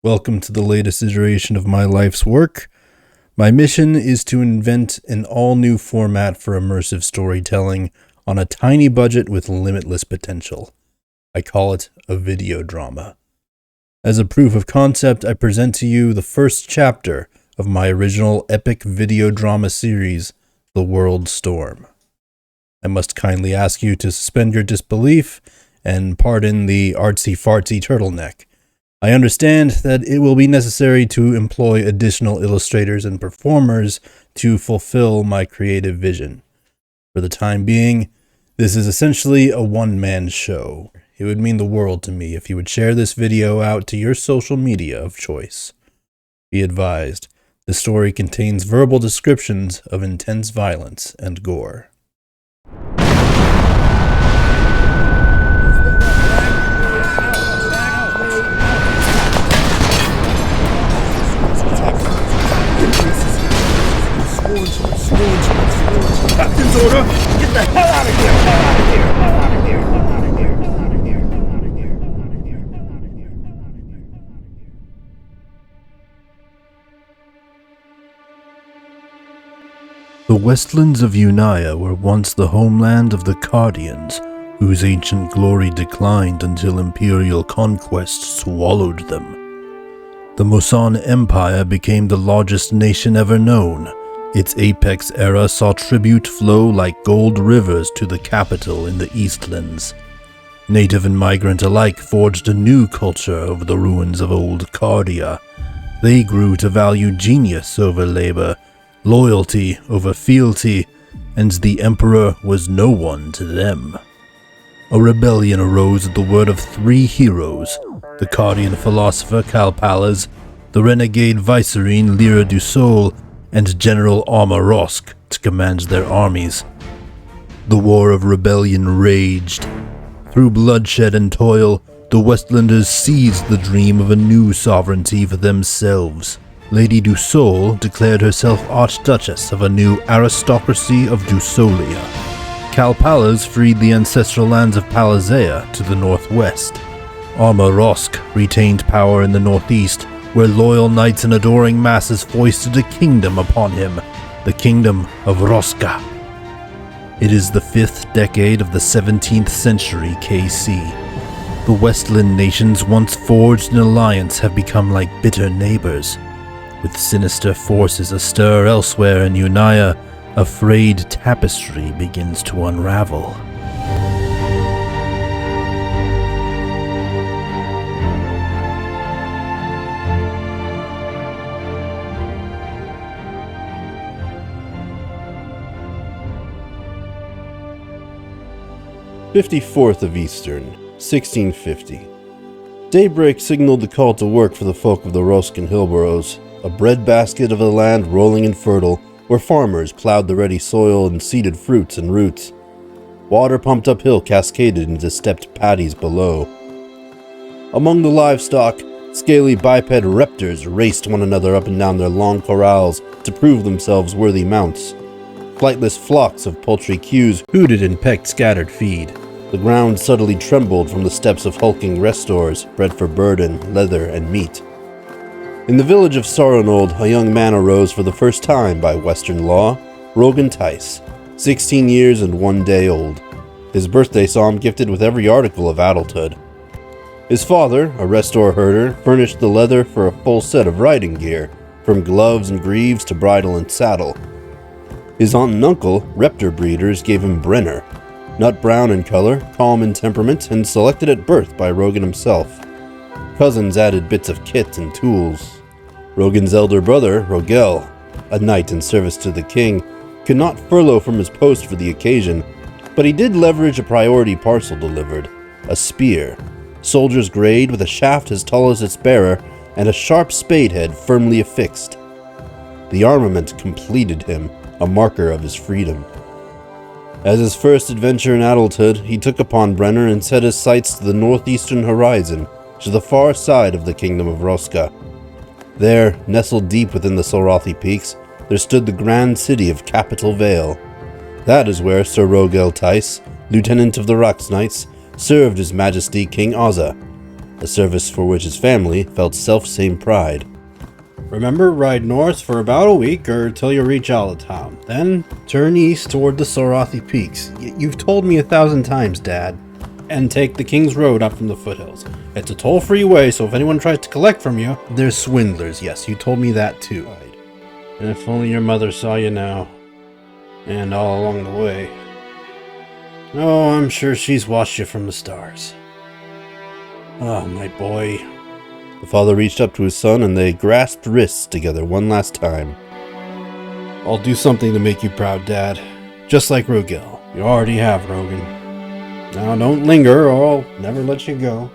Welcome to the latest iteration of my life's work. My mission is to invent an all-new format for immersive storytelling on a tiny budget with limitless potential. I call it a videodrama. As a proof of concept, I present to you the first chapter of my original epic videodrama series, The World Storm. I must kindly ask you to suspend your disbelief and pardon the artsy-fartsy turtleneck. I understand that it will be necessary to employ additional illustrators and performers to fulfill my creative vision. For the time being, this is essentially a one-man show. It would mean the world to me if you would share this video out to your social media of choice. Be advised, the story contains verbal descriptions of intense violence and gore. Captain's order! Get the hell out of here! Hell out of here! Hell out of here! Hell out of here! Hell out of here! Hell out of here! Hell out of here! Hell out of here! The Westlands of Unaya were once the homeland of the Cardians, whose ancient glory declined until imperial conquest swallowed them. The Mosan Empire became the largest nation ever known. Its apex era saw tribute flow like gold rivers to the capital in the Eastlands. Native and migrant alike forged a new culture over the ruins of old Cardia. They grew to value genius over labor, loyalty over fealty, and the Emperor was no one to them. A rebellion arose at the word of three heroes, the Cardian philosopher Kalpalas, the renegade vicereine Lyra du Sol, and General Arma Rosk to command their armies. The war of rebellion raged. Through bloodshed and toil, the Westlanders seized the dream of a new sovereignty for themselves. Lady du Sol declared herself Archduchess of a new aristocracy of Dusolia. Kalpalas freed the ancestral lands of Palazea to the northwest. Arma Rosk retained power in the northeast, where loyal knights and adoring masses foisted a kingdom upon him, the Kingdom of Roska. It is the 5th decade of the 17th century KC. The Westland nations once forged in alliance have become like bitter neighbors. With sinister forces astir elsewhere in Unaya, a frayed tapestry begins to unravel. '54th of Eastern, 1650. Daybreak signaled the call to work for the folk of the Roskin Hillboroughs, a breadbasket of a land rolling and fertile, where farmers plowed the ready soil and seeded fruits and roots. Water pumped uphill cascaded into stepped paddies below. Among the livestock, scaly biped raptors raced one another up and down their long corrals to prove themselves worthy mounts. Flightless flocks of poultry cues hooted and pecked scattered feed. The ground subtly trembled from the steps of hulking restors, bred for burden, leather, and meat. In the village of Saronold, a young man arose for the first time by Western law, Rogan Tais, 16 years and 1 day old. His birthday saw him gifted with every article of adulthood. His father, a restor herder, furnished the leather for a full set of riding gear, from gloves and greaves to bridle and saddle. His aunt and uncle, reptor breeders, gave him Brenner, nut brown in color, calm in temperament, and selected at birth by Rogan himself. Cousins added bits of kit and tools. Rogan's elder brother, Rogel, a knight in service to the king, could not furlough from his post for the occasion, but he did leverage a priority parcel delivered, a spear, soldier's grade with a shaft as tall as its bearer and a sharp spade head firmly affixed. The armament completed him, a marker of his freedom. As his first adventure in adulthood, he took upon Brenner and set his sights to the northeastern horizon, to the far side of the Kingdom of Roska. There, nestled deep within the Solrothi peaks, there stood the grand city of Capital Vale. That is where Sir Rogan Tais, lieutenant of the Rox Knights, served His Majesty King Ozza. a service for which his family felt self-same pride. Remember, ride north for about a week or till you reach Alatown. Then turn east toward the Sorothi Peaks. You've told me 1,000 times, Dad. And take the King's Road up from the foothills. It's a toll-free way, so if anyone tries to collect from you... They're swindlers, yes, you told me that too. Right. And if only your mother saw you now. And all along the way. Oh, I'm sure she's watched you from the stars. Oh, my boy. The father reached up to his son and they grasped wrists together one last time. I'll do something to make you proud, Dad. Just like Rogel. You already have, Rogan. Now don't linger or I'll never let you go.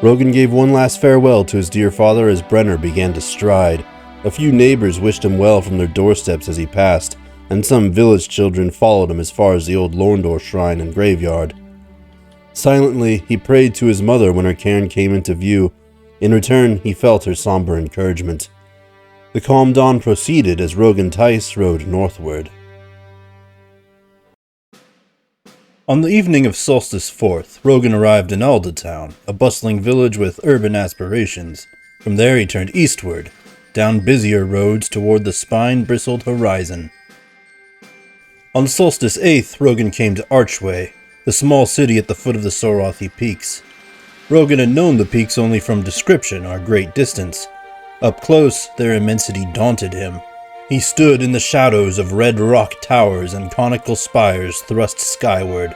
Rogan gave one last farewell to his dear father as Brenner began to stride. A few neighbors wished him well from their doorsteps as he passed, and some village children followed him as far as the old Lorndor shrine and graveyard. Silently, he prayed to his mother when her cairn came into view. In return, he felt her somber encouragement. The calm dawn proceeded as Rogan Tais rode northward. On the evening of Solstice 4th, Rogan arrived in Aldatown, a bustling village with urban aspirations. From there he turned eastward, down busier roads toward the spine-bristled horizon. On Solstice 8th, Rogan came to Archway, the small city at the foot of the Sorothi Peaks. Rogan had known the peaks only from description or great distance. Up close, their immensity daunted him. He stood in the shadows of red rock towers and conical spires thrust skyward.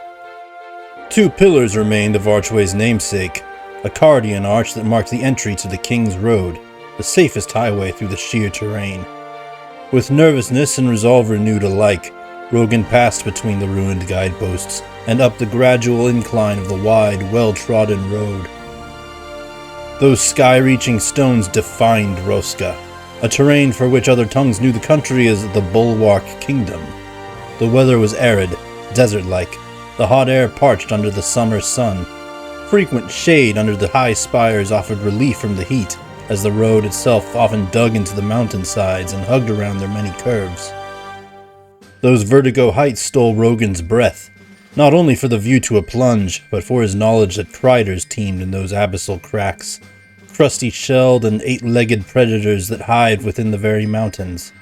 2 pillars remained of Archway's namesake, a Cardian arch that marked the entry to the King's Road, the safest highway through the sheer terrain. With nervousness and resolve renewed alike, Rogan passed between the ruined guideposts and up the gradual incline of the wide, well-trodden road. Those sky-reaching stones defined Roska, a terrain for which other tongues knew the country as the Bulwark Kingdom. The weather was arid, desert-like, the hot air parched under the summer sun. Frequent shade under the high spires offered relief from the heat, as the road itself often dug into the mountainsides and hugged around their many curves. Those vertigo heights stole Rogan's breath, not only for the view to a plunge, but for his knowledge that criders teemed in those abyssal cracks, crusty-shelled and 8-legged predators that hide within the very mountains.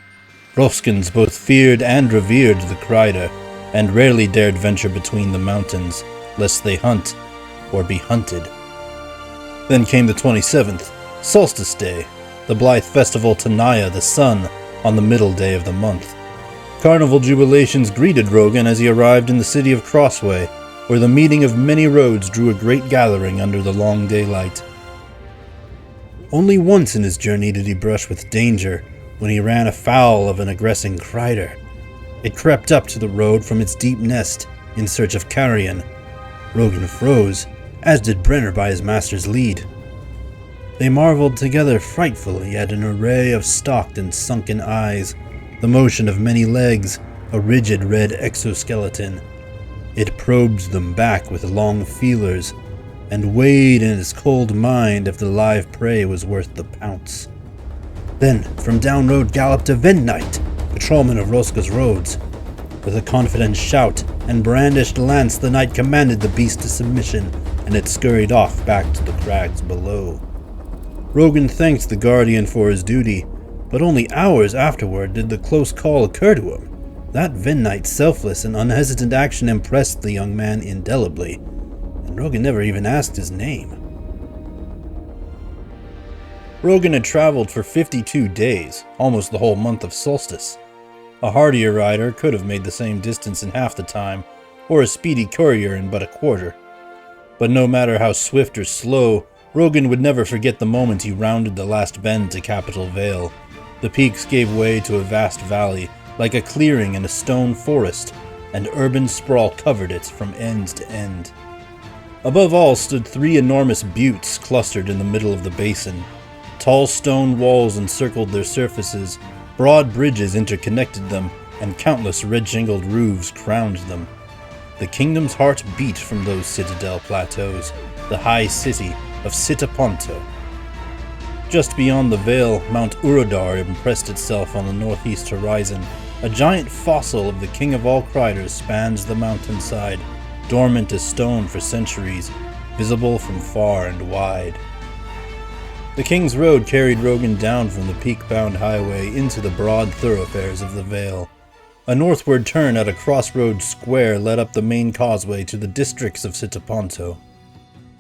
Roskans both feared and revered the crider, and rarely dared venture between the mountains, lest they hunt or be hunted. Then came the 27th, Solstice Day, the blithe festival to Naya the sun, on the middle day of the month. Carnival jubilations greeted Rogan as he arrived in the city of Crossway, where the meeting of many roads drew a great gathering under the long daylight. Only once in his journey did he brush with danger, when he ran afoul of an aggressing crider. It crept up to the road from its deep nest, in search of carrion. Rogan froze, as did Brenner by his master's lead. They marveled together frightfully at an array of stalked and sunken eyes, the motion of many legs, a rigid red exoskeleton. It probed them back with long feelers, and weighed in its cold mind if the live prey was worth the pounce. Then, from down road galloped a Vendknight, patrolman of Roska's roads. With a confident shout and brandished lance, the knight commanded the beast to submission, and it scurried off back to the crags below. Rogan thanked the guardian for his duty, but only hours afterward did the close call occur to him. That Vendknight's selfless and unhesitant action impressed the young man indelibly, and Rogan never even asked his name. Rogan had traveled for 52 days, almost the whole month of Solstice. A hardier rider could have made the same distance in half the time, or a speedy courier in but a quarter. But no matter how swift or slow, Rogan would never forget the moment he rounded the last bend to Capital Vale. The peaks gave way to a vast valley, like a clearing in a stone forest, and urban sprawl covered it from end to end. Above all stood 3 enormous buttes clustered in the middle of the basin. Tall stone walls encircled their surfaces, broad bridges interconnected them, and countless red-shingled roofs crowned them. The kingdom's heart beat from those citadel plateaus, the high city of Sitaponto. Just beyond the vale, Mount Urodar impressed itself on the northeast horizon. A giant fossil of the king of all criders spans the mountainside, dormant as stone for centuries, visible from far and wide. The King's Road carried Rogan down from the peak-bound highway into the broad thoroughfares of the Vale. A northward turn at a crossroads square led up the main causeway to the districts of Sitaponto.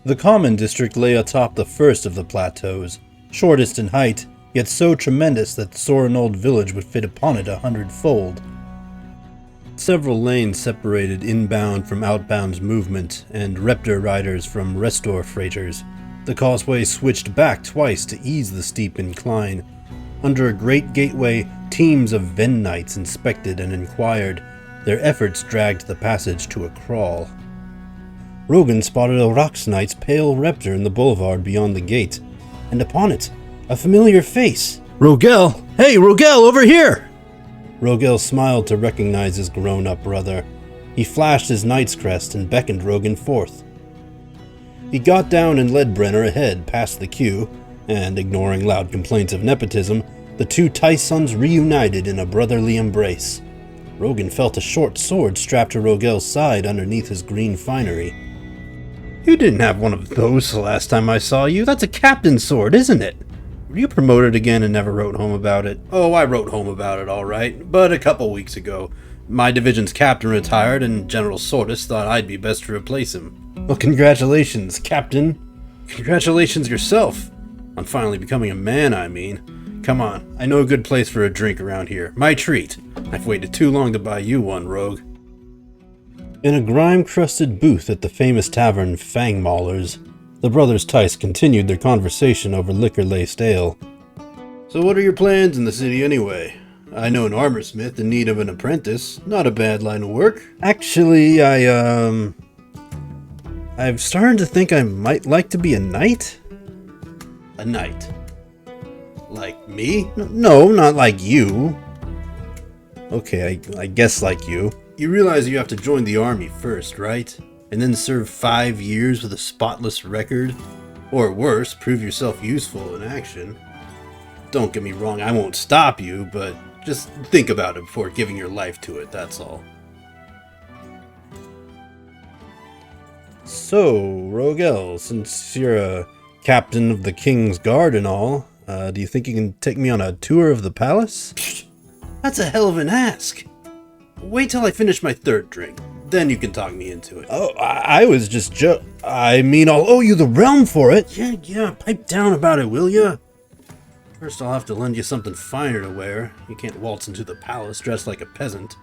The common district lay atop the first of the plateaus, shortest in height, yet so tremendous that the Sorenold village would fit upon it 100-fold. Several lanes separated inbound from outbound movement, and Reptor riders from Restor freighters. The causeway switched back twice to ease the steep incline. Under a great gateway, teams of Ven Knights inspected and inquired. Their efforts dragged the passage to a crawl. Rogan spotted a Rox Knight's pale Reptor in the boulevard beyond the gate, and upon it, a familiar face. Rogel! Hey, Rogel, over here! Rogel smiled to recognize his grown-up brother. He flashed his knight's crest and beckoned Rogan forth. He got down and led Brenner ahead past the queue, and, ignoring loud complaints of nepotism, the two Tais sons reunited in a brotherly embrace. Rogan felt a short sword strapped to Rogel's side underneath his green finery. "You didn't have one of those the last time I saw you. That's a captain's sword, isn't it? Were you promoted again and never wrote home about it?" "Oh, I wrote home about it, all right, but a couple weeks ago. My division's captain retired, and General Sortis thought I'd be best to replace him." "Well, congratulations, Captain." "Congratulations yourself. On finally becoming a man, I mean. Come on, I know a good place for a drink around here. My treat. I've waited too long to buy you one, Rogue." In a grime-crusted booth at the famous tavern Fang Maulers, the brothers Tice continued their conversation over liquor-laced ale. "So what are your plans in the city anyway? I know an armorsmith in need of an apprentice. Not a bad line of work." "Actually, I've started to think I might like to be a knight." "A knight? Like me?" No, not like you." "Okay, I guess like you. You realize you have to join the army first, right? And then serve 5 years with a spotless record? Or worse, prove yourself useful in action. Don't get me wrong, I won't stop you, but just think about it before giving your life to it, that's all." "So, Rogel, since you're a captain of the King's Guard and all, do you think you can take me on a tour of the palace?" Psh, that's a hell of an ask. Wait till I finish my third drink, then you can talk me into it. "Oh, I was just I mean, I'll owe you the realm for it." Yeah, pipe down about it, will ya? First I'll have to lend you something finer to wear. You can't waltz into the palace dressed like a peasant.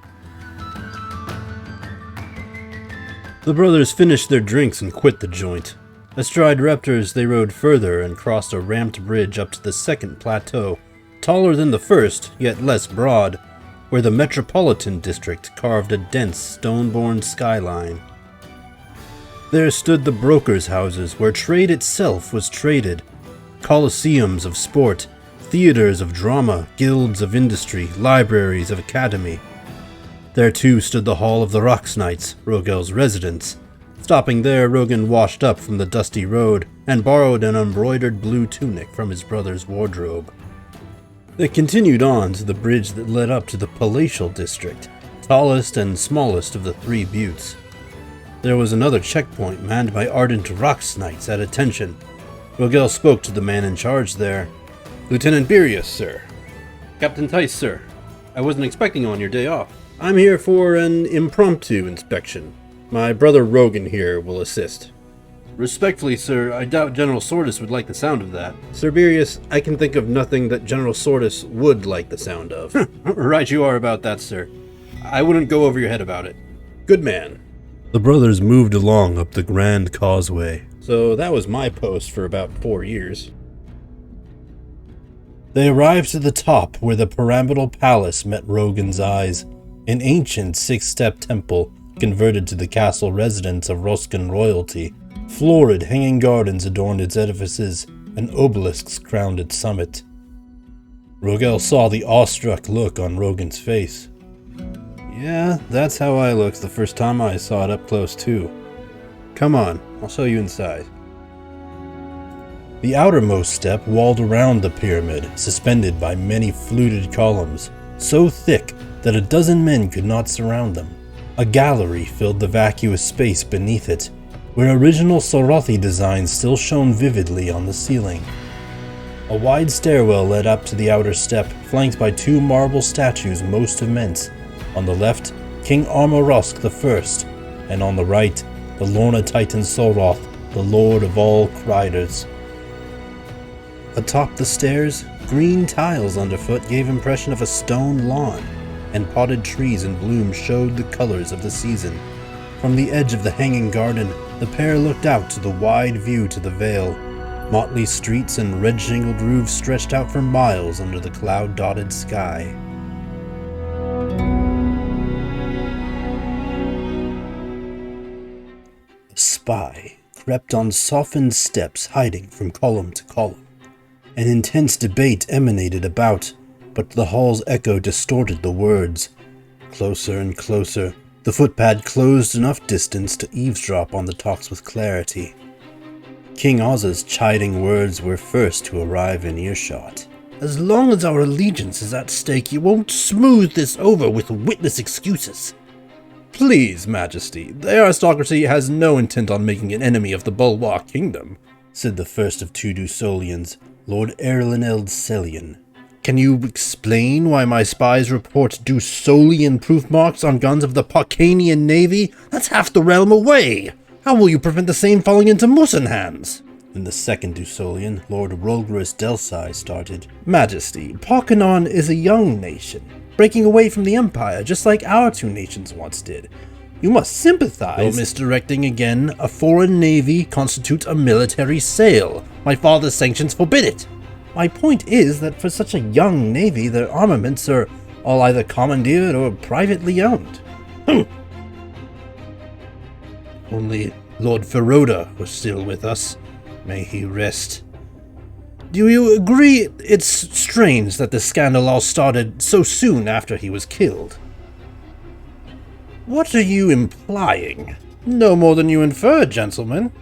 The brothers finished their drinks and quit the joint. Astride Reptors, they rode further and crossed a ramped bridge up to the second plateau, taller than the first, yet less broad, where the metropolitan district carved a dense, stone-born skyline. There stood the brokers' houses, where trade itself was traded. Colosseums of sport, theaters of drama, guilds of industry, libraries of academy. There too stood the hall of the Rox Knights, Rogel's residence. Stopping there, Rogan washed up from the dusty road and borrowed an embroidered blue tunic from his brother's wardrobe. They continued on to the bridge that led up to the palatial district, tallest and smallest of the 3 buttes. There was another checkpoint manned by ardent Rox Knights at attention. Rogel spoke to the man in charge there. "Lieutenant Birius, sir." "Captain Tice, sir. I wasn't expecting you on your day off. I'm here for an impromptu inspection. My brother Rogan here will assist." "Respectfully, sir, I doubt General Sortis would like the sound of that." "Sir Birius, I can think of nothing that General Sortis would like the sound of." "Right you are about that, sir. I wouldn't go over your head about it. Good man." The brothers moved along up the Grand Causeway. So that was my post for about 4 years. They arrived to the top where the pyramidal palace met Rogan's eyes, an ancient 6-step temple converted to the castle residence of Roskan royalty. Florid hanging gardens adorned its edifices, and obelisks crowned its summit. Rogel saw the awestruck look on Rogan's face. "Yeah, that's how I looked the first time I saw it up close too. Come on, I'll show you inside." The outermost step walled around the pyramid, suspended by many fluted columns, so thick that a dozen men could not surround them. A gallery filled the vacuous space beneath it. where original Sorothi designs still shone vividly on the ceiling. A wide stairwell led up to the outer step, flanked by two marble statues most immense. On the left, King Armorosk I, and on the right, the Lorna Titan Soroth, the Lord of all Criders. Atop the stairs, green tiles underfoot gave impression of a stone lawn, and potted trees in bloom showed the colors of the season. From the edge of the hanging garden, the pair looked out to the wide view to the Vale. Motley streets and red-shingled roofs stretched out for miles under the cloud-dotted sky. A spy crept on softened steps, hiding from column to column. An intense debate emanated about, but the hall's echo distorted the words. Closer and closer, the footpad closed enough distance to eavesdrop on the talks with clarity. King Ozza's chiding words were first to arrive in earshot. As long as our allegiance is at stake, you won't smooth this over with witless excuses. Please, Majesty, the aristocracy has no intent on making an enemy of the Bulwark Kingdom, said the first of two Dusolians, Lord Erlineld Celian. Can you explain why my spies report Dusolian proof marks on guns of the Parcanian Navy? That's half the realm away! How will you prevent the same falling into Musan hands? Then the second Dusolian, Lord Rolgris Delsai, started. Majesty, Parcanon is a young nation, breaking away from the Empire just like our two nations once did. You must sympathize. You're misdirecting again. A foreign navy constitutes a military sale. My father's sanctions forbid it. My point is that for such a young navy, their armaments are all either commandeered or privately owned. Only Lord Feroda was still with us. May he rest. Do you agree it's strange that the scandal all started so soon after he was killed? What are you implying? No more than you infer, gentlemen.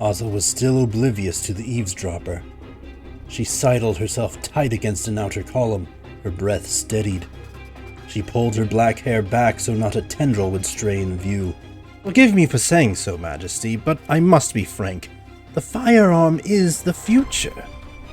Ozza was still oblivious to the eavesdropper. She sidled herself tight against an outer column, her breath steadied. She pulled her black hair back so not a tendril would stray in view. Forgive me for saying so, Majesty, but I must be frank. The firearm is the future.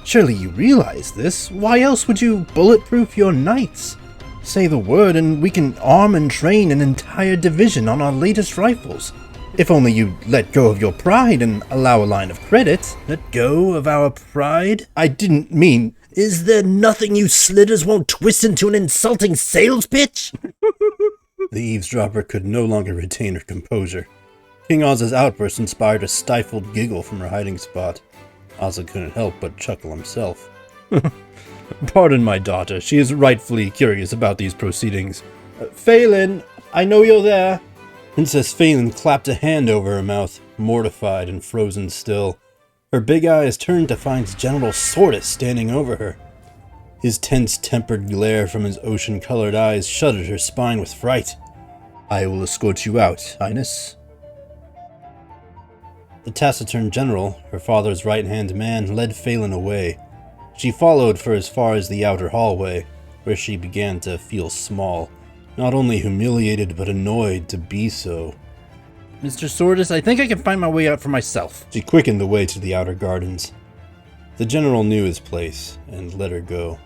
Surely you realize this. Why else would you bulletproof your knights? Say the word and we can arm and train an entire division on our latest rifles. If only you'd let go of your pride and allow a line of credit. Let go of our pride? I didn't mean... Is there nothing you slitters won't twist into an insulting sales pitch? The eavesdropper could no longer retain her composure. King Ozza's outburst inspired a stifled giggle from her hiding spot. Ozza couldn't help but chuckle himself. Pardon my daughter, she is rightfully curious about these proceedings. Feylin, I know you're there. Princess Feylin clapped a hand over her mouth, mortified and frozen still. Her big eyes turned to find General Sordis standing over her. His tense, tempered glare from his ocean-colored eyes shuddered her spine with fright. I will escort you out, Highness. The taciturn general, her father's right-hand man, led Feylin away. She followed for as far as the outer hallway, where she began to feel small, not only humiliated but annoyed to be so. Mr. Sordis, I think I can find my way out for myself. She quickened the way to the outer gardens. The general knew his place and let her go.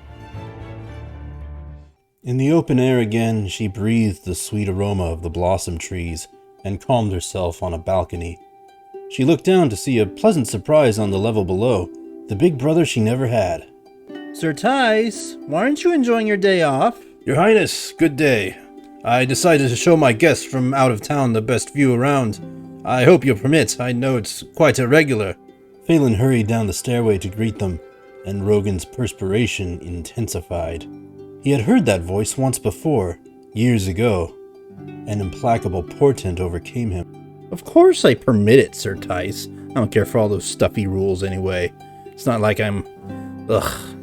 In the open air again, she breathed the sweet aroma of the blossom trees and calmed herself on a balcony. She looked down to see a pleasant surprise on the level below, the big brother she never had. Sir Tais, why aren't you enjoying your day off? Your Highness, good day. I decided to show my guests from out of town the best view around. I hope you'll permit, I know it's quite irregular. Feylin hurried down the stairway to greet them, and Rogan's perspiration intensified. He had heard that voice once before, years ago. An implacable portent overcame him. Of course I permit it, Sir Tais. I don't care for all those stuffy rules anyway. It's not like I'm...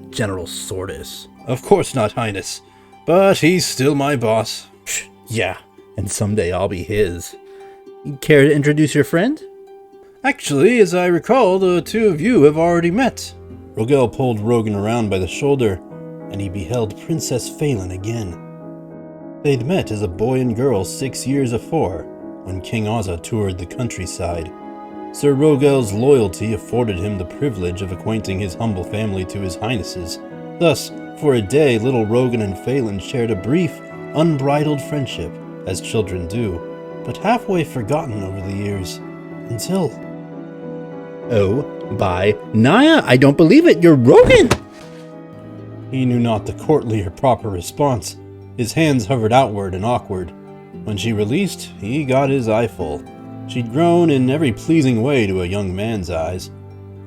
General Sordis. Of course not, Highness. But he's still my boss. Yeah, and someday I'll be his. You care to introduce your friend? Actually, as I recall, the two of you have already met. Rogel pulled Rogan around by the shoulder, and he beheld Princess Feylin again. They'd met as a boy and girl 6 years afore, when King Ozza toured the countryside. Sir Rogel's loyalty afforded him the privilege of acquainting his humble family to his highnesses. Thus, for a day, little Rogan and Feylin shared a brief, unbridled friendship, as children do, but halfway forgotten over the years, until... Oh, by Naya, I don't believe it, you're Rogan! He knew not the courtly or proper response. His hands hovered outward and awkward. When she released, he got his eye full. She'd grown in every pleasing way to a young man's eyes.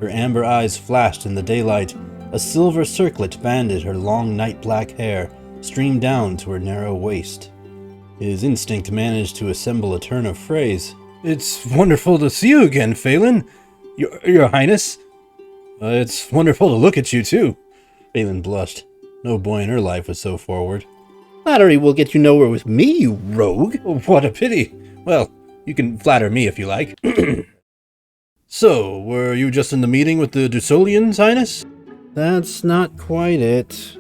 Her amber eyes flashed in the daylight. A silver circlet banded her long night-black hair, streamed down to her narrow waist. His instinct managed to assemble a turn of phrase. It's wonderful to see you again, Feylin. Your Highness. It's wonderful to look at you, too. Feylin blushed. No boy in her life was so forward. Flattery will get you nowhere with me, you rogue. Oh, what a pity. Well, you can flatter me if you like. So, were you just in the meeting with the Dusolians, Highness? That's not quite it.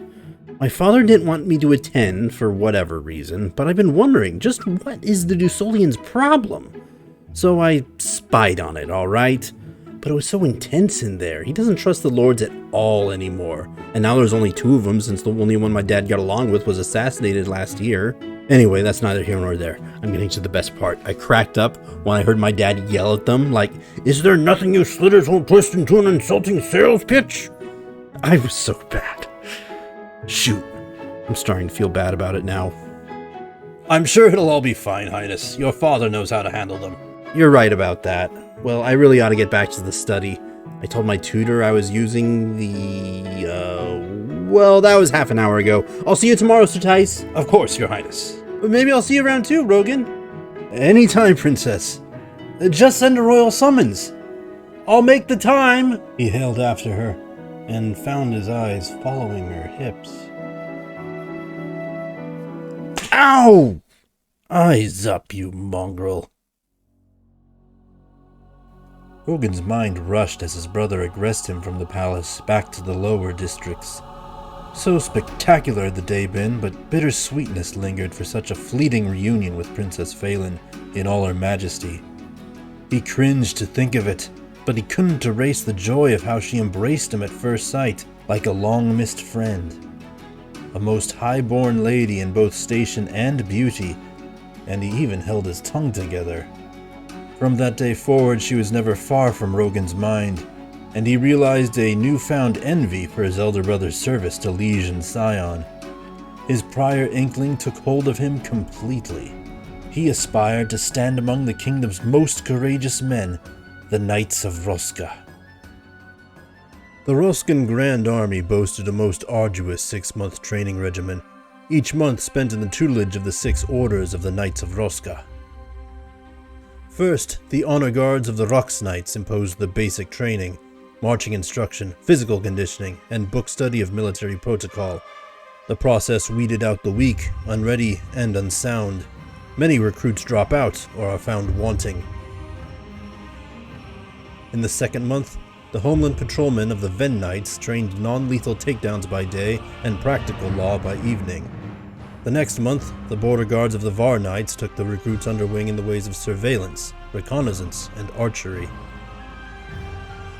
My father didn't want me to attend for whatever reason, but I've been wondering just what is the Dusolians' problem? So I spied on it, alright? But it was so intense in there. He doesn't trust the lords at all anymore. And now there's only 2 of them since the only one my dad got along with was assassinated last year. Anyway, that's neither here nor there. I'm getting to the best part. I cracked up when I heard my dad yell at them like, "Is there nothing you slitters won't twist into an insulting sales pitch?" I was so bad. Shoot. I'm starting to feel bad about it now. I'm sure it'll all be fine, Highness. Your father knows how to handle them. You're right about that. Well, I really ought to get back to the study. I told my tutor I was using well, that was half an hour ago. I'll see you tomorrow, Sir Tais. Of course, Your Highness. But maybe I'll see you around too, Rogan. Anytime, Princess. Just send a royal summons. I'll make the time, he hailed after her, and found his eyes following her hips. Ow! Eyes up, you mongrel. Rogan's mind rushed as his brother aggressed him from the palace back to the lower districts. So spectacular had the day been, but bitter sweetness lingered for such a fleeting reunion with Princess Feylin in all her majesty. He cringed to think of it, but he couldn't erase the joy of how she embraced him at first sight, like a long-missed friend. A most high-born lady in both station and beauty, and he even held his tongue together. From that day forward, she was never far from Rogan's mind, and he realized a newfound envy for his elder brother's service to Liege and Sion. His prior inkling took hold of him completely. He aspired to stand among the kingdom's most courageous men, the Knights of Roska. The Roskan Grand Army boasted a most arduous 6-month training regimen, each month spent in the tutelage of the 6 orders of the Knights of Roska. First, the honor guards of the Rox Knights imposed the basic training, marching instruction, physical conditioning, and book study of military protocol. The process weeded out the weak, unready, and unsound. Many recruits drop out or are found wanting. In the second month, the Homeland Patrolmen of the Ven Knights trained non-lethal takedowns by day and practical law by evening. The next month, the Border Guards of the Var Knights took the recruits under wing in the ways of surveillance, reconnaissance, and archery.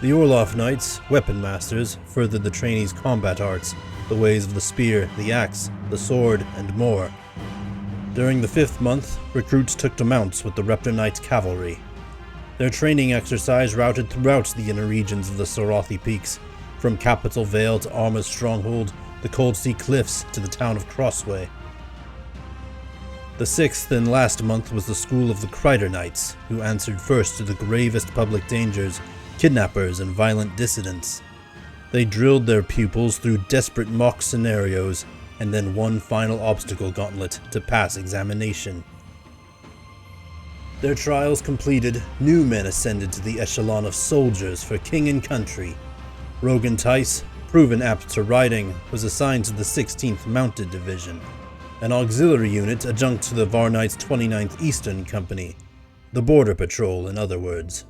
The Orloff Knights, weapon masters, furthered the trainees' combat arts, the ways of the spear, the axe, the sword, and more. During the 5th month, recruits took to mounts with the Reptor Knights cavalry. Their training exercise routed throughout the inner regions of the Sorothi Peaks, from Capital Vale to Arma's stronghold, the Cold Sea Cliffs to the town of Crossway. The 6th and last month was the school of the Kreider Knights, who answered first to the gravest public dangers, kidnappers and violent dissidents. They drilled their pupils through desperate mock scenarios, and then one final obstacle gauntlet to pass examination. Their trials completed, new men ascended to the echelon of soldiers for king and country. Rogan Tais, proven apt to riding, was assigned to the 16th Mounted Division, an auxiliary unit adjunct to the Var Knights' 29th Eastern Company, the Border Patrol in other words.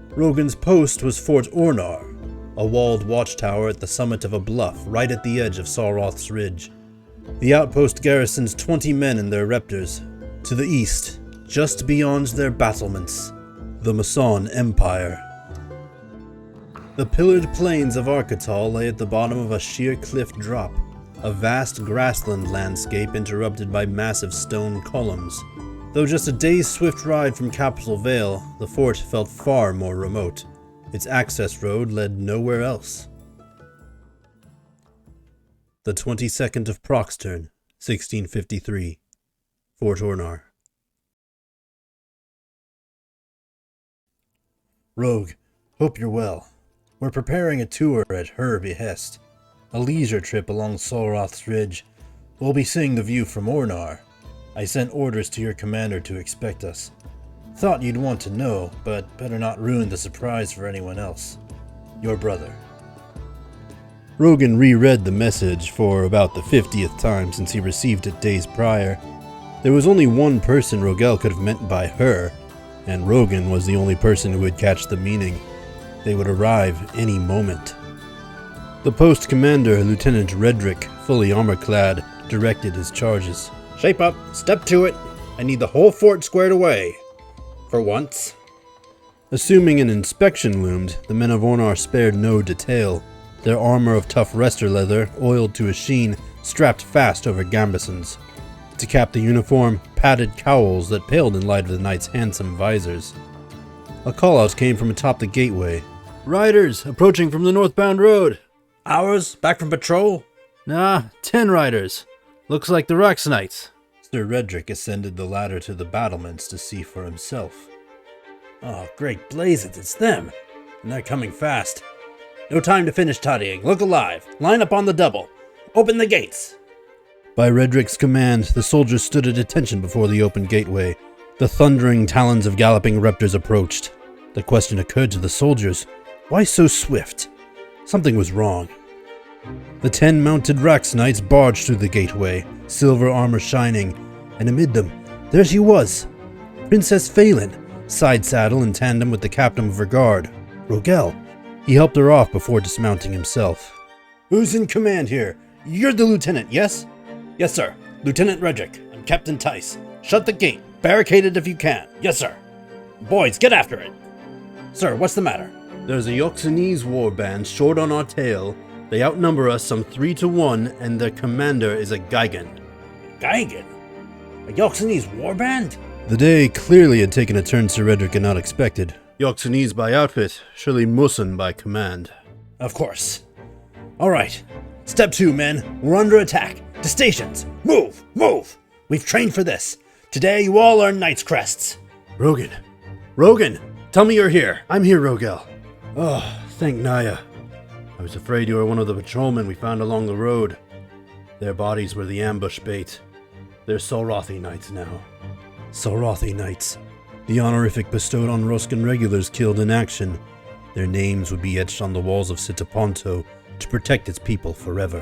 Rogan's post was Fort Ornar, a walled watchtower at the summit of a bluff right at the edge of Saroth's Ridge. The outpost garrisons 20 men and their reptors. To the east, just beyond their battlements, The Mason Empire. The pillared plains of Arkatal lay at the bottom of a sheer cliff drop, a vast grassland landscape interrupted by massive stone columns. Though just a day's swift ride from Capital Vale, the fort felt far more remote. Its access road led nowhere else. The 22nd of Proxtern, 1653. Fort Ornar. Rogue, hope you're well. We're preparing a tour at her behest. A leisure trip along Solroth's Ridge. We'll be seeing the view from Ornar. I sent orders to your commander to expect us. Thought you'd want to know, but better not ruin the surprise for anyone else. Your brother. Rogan reread the message for about the 50th time since he received it days prior. There was only one person Rogel could have meant by her, and Rogan was the only person who would catch the meaning. They would arrive any moment. The post commander, Lieutenant Redrick, fully armor-clad, directed his charges. Shape up, step to it. I need the whole fort squared away. For once. Assuming an inspection loomed, the men of Ornar spared no detail. Their armor of tough rester leather, oiled to a sheen, strapped fast over gambesons. To cap the uniform, padded cowls that paled in light of the knight's handsome visors. A call-out came from atop the gateway. "Riders, approaching from the northbound road." Ours? Back from patrol? "Nah, 10 riders. Looks like the Rex Knights." Sir Redrick ascended the ladder to the battlements to see for himself. Oh, great blazes, it's them. And they're coming fast. No time to finish tidying. Look alive. Line up on the double. Open the gates. By Redrick's command, the soldiers stood at attention before the open gateway. The thundering talons of galloping raptors approached. The question occurred to the soldiers, why so swift? Something was wrong. The 10 mounted Rax Knights barged through the gateway, silver armor shining, and amid them, there she was, Princess Feylin, side saddle in tandem with the captain of her guard, Rogel. He helped her off before dismounting himself. "Who's in command here? You're the lieutenant, yes?" Yes, sir. Lieutenant Redrick. I'm Captain Tais. Shut the gate. Barricade it if you can. Yes, sir. Boys, get after it. Sir, what's the matter? "There's a Yoxanese warband short on our tail. They outnumber us some 3 to 1, and their commander is a Gigan." Gigan? A Yoxanese warband? The day clearly had taken a turn Sir Redrick had not expected. Yoxanese by outfit, surely Musan by command. Of course. All right. Step 2, men. We're under attack. To stations. Move! Move! We've trained for this. Today you all earn knight's crests. Rogan! Rogan! Tell me you're here. I'm here, Rogel. Oh, thank Naya. I was afraid you were one of the patrolmen we found along the road. Their bodies were the ambush bait. They're Solrothi Knights now. Solrothi Knights. The honorific bestowed on Roskan regulars killed in action. Their names would be etched on the walls of Sitaponto to protect its people forever.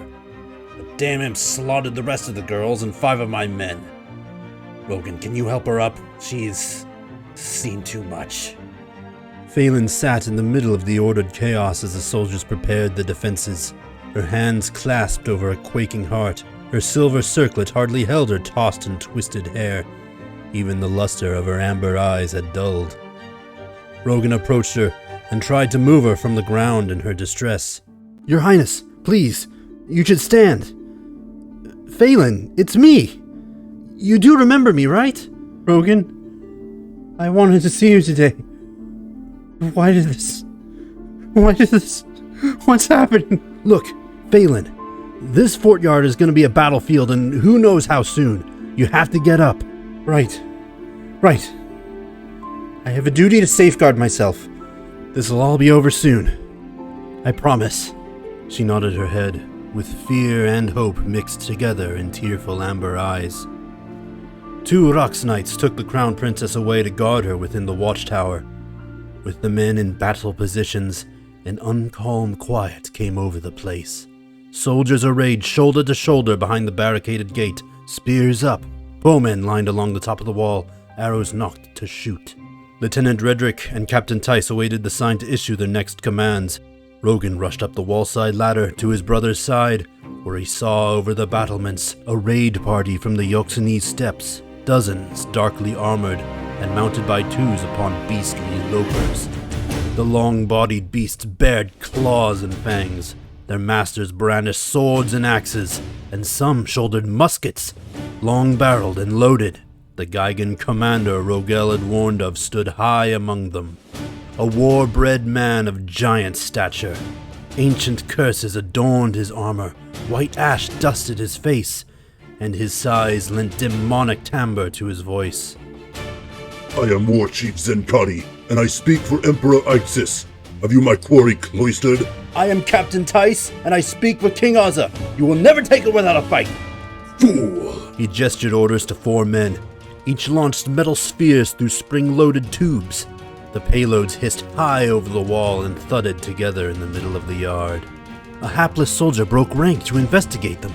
But damn him slaughtered the rest of the girls and 5 of my men. Rogan, can you help her up? She's seen too much. Feylin sat in the middle of the ordered chaos as the soldiers prepared the defenses. Her hands clasped over a quaking heart. Her silver circlet hardly held her tossed and twisted hair. Even the luster of her amber eyes had dulled. Rogan approached her and tried to move her from the ground in her distress. "Your Highness, please, you should stand. Feylin, it's me. You do remember me, right? Rogan, I wanted to see you today. Why did this? What's happening? Look, Feylin, this fort yard is going to be a battlefield and who knows how soon. You have to get up. Right. I have a duty to safeguard myself. This'll all be over soon. I promise." She nodded her head, with fear and hope mixed together in tearful amber eyes. 2 Rax Knights took the Crown Princess away to guard her within the watchtower. With the men in battle positions, an uncalm quiet came over the place. Soldiers arrayed shoulder to shoulder behind the barricaded gate, spears up. Bowmen lined along the top of the wall, arrows nocked to shoot. Lieutenant Redrick and Captain Tais awaited the sign to issue their next commands. Rogan rushed up the wallside ladder to his brother's side, where he saw over the battlements a raid party from the Yoxanese steppes, dozens darkly armored, and mounted by twos upon beastly lopers. The long-bodied beasts bared claws and fangs. Their masters brandished swords and axes, and some shouldered muskets, long-barreled and loaded. The Gaigan commander Rogel had warned of stood high among them, a war-bred man of giant stature. Ancient curses adorned his armor, white ash dusted his face, and his sighs lent demonic timbre to his voice. I am War Chief Zenkadi, and I speak for Emperor Ixis. Have you my quarry cloistered? I am Captain Tais, and I speak for King Ozza. You will never take it without a fight. Fool! He gestured orders to 4 men. Each launched metal spheres through spring-loaded tubes. The payloads hissed high over the wall and thudded together in the middle of the yard. A hapless soldier broke rank to investigate them,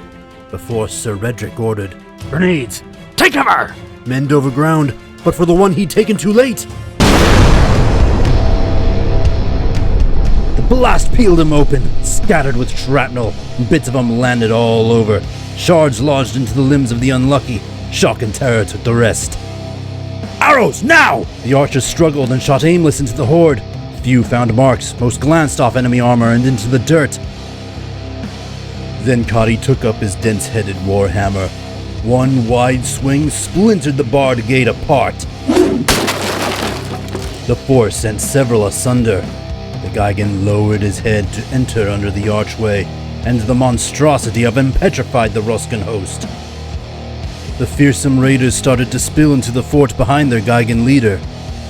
before Sir Redrick ordered, "Grenades! Take cover!" Men dove aground, but for the one he'd taken too late. The blast peeled him open, scattered with shrapnel, and bits of him landed all over. Shards lodged into the limbs of the unlucky. Shock and terror took the rest. "Arrows, now!" The archers struggled and shot aimless into the horde. Few found marks, most glanced off enemy armor and into the dirt. Then Zenkadi took up his dense-headed warhammer. One wide swing splintered the barred gate apart. The force sent several asunder. The Gaigan lowered his head to enter under the archway, and the monstrosity of him petrified the Roskan host. The fearsome raiders started to spill into the fort behind their Gaigan leader.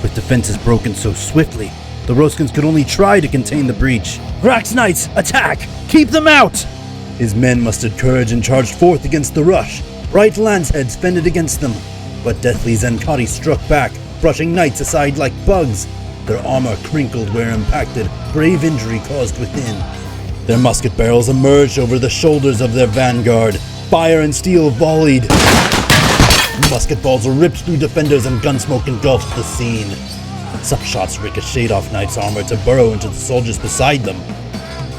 With defenses broken so swiftly, the Roskans could only try to contain the breach. "Vrax Knights, attack! Keep them out!" His men mustered courage and charged forth against the rush. Bright lanceheads fended against them, but deathly Zenkadi struck back, brushing knights aside like bugs. Their armor crinkled where impacted, grave injury caused within. Their musket barrels emerged over the shoulders of their vanguard. Fire and steel volleyed. Musket balls ripped through defenders and gunsmoke engulfed the scene. Some shots ricocheted off knights' armor to burrow into the soldiers beside them.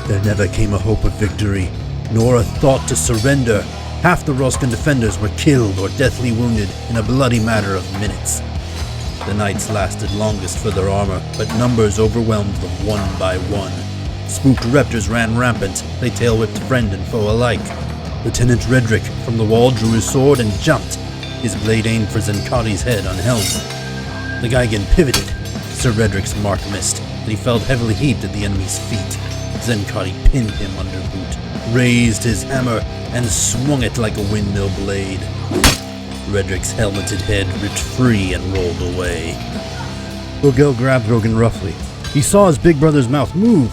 There never came a hope of victory, nor a thought to surrender. Half the Roskan defenders were killed or deathly wounded in a bloody matter of minutes. The knights lasted longest for their armor, but numbers overwhelmed them one by one. Spooked reptors ran rampant, they tail-whipped friend and foe alike. Lieutenant Redrick from the wall drew his sword and jumped, his blade aimed for Zenkadi's head unhelmed. The Gaigan pivoted. Sir Redrick's mark missed, but he fell heavily heaped at the enemy's feet. Zenkadi pinned him under boot, raised his hammer, and swung it like a windmill blade. Redrick's helmeted head ripped free and rolled away. Rogel grabbed Rogan roughly. He saw his big brother's mouth move,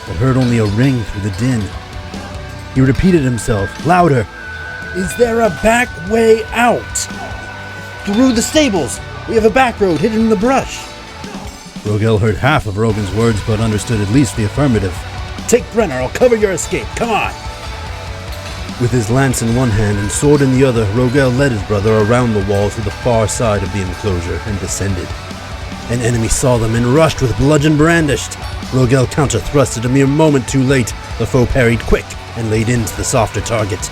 but heard only a ring through the din. He repeated himself, louder. "Is there a back way out?" "Through the stables! We have a back road hidden in the brush." Rogel heard half of Rogan's words, but understood at least the affirmative. "Take Brenner, I'll cover your escape, come on!" With his lance in one hand and sword in the other, Rogel led his brother around the wall to the far side of the enclosure and descended. An enemy saw them and rushed with bludgeon brandished. Rogel counter-thrusted a mere moment too late. The foe parried quick and laid into the softer target.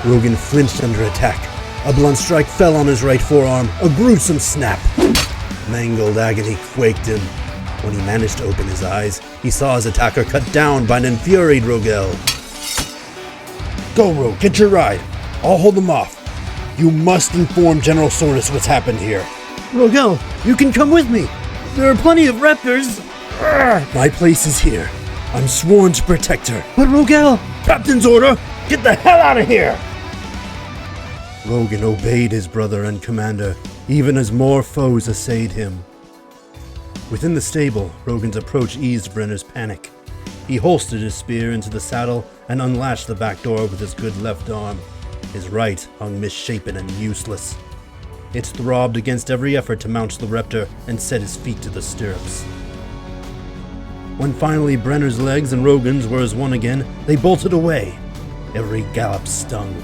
Rogan flinched under attack. A blunt strike fell on his right forearm, a gruesome snap. Mangled agony quaked him. When he managed to open his eyes, he saw his attacker cut down by an infuriated Rogel. "Go, Rogue, get your ride. I'll hold them off. You must inform General Sortis what's happened here." "Rogel, you can come with me. There are plenty of raptors." "My place is here. I'm sworn to protect her." "But Rogel!" "Captain's order! Get the hell out of here!" Rogan obeyed his brother and commander, even as more foes essayed him. Within the stable, Rogan's approach eased Brenner's panic. He holstered his spear into the saddle and unlatched the back door with his good left arm. His right hung misshapen and useless. It throbbed against every effort to mount the Reptor and set his feet to the stirrups. When finally Brenner's legs and Rogan's were as one again, they bolted away. Every gallop stung.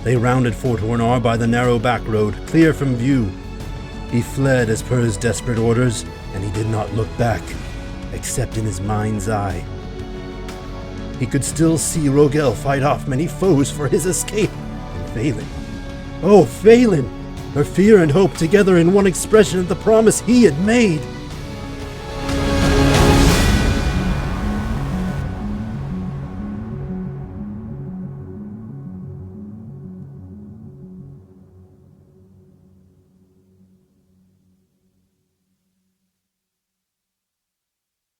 They rounded Fort Ornar by the narrow back road, clear from view. He fled as per his desperate orders, and he did not look back, except in his mind's eye. He could still see Rogel fight off many foes for his escape, and Feylin. Oh, Feylin! her fear and hope together in one expression of the promise he had made.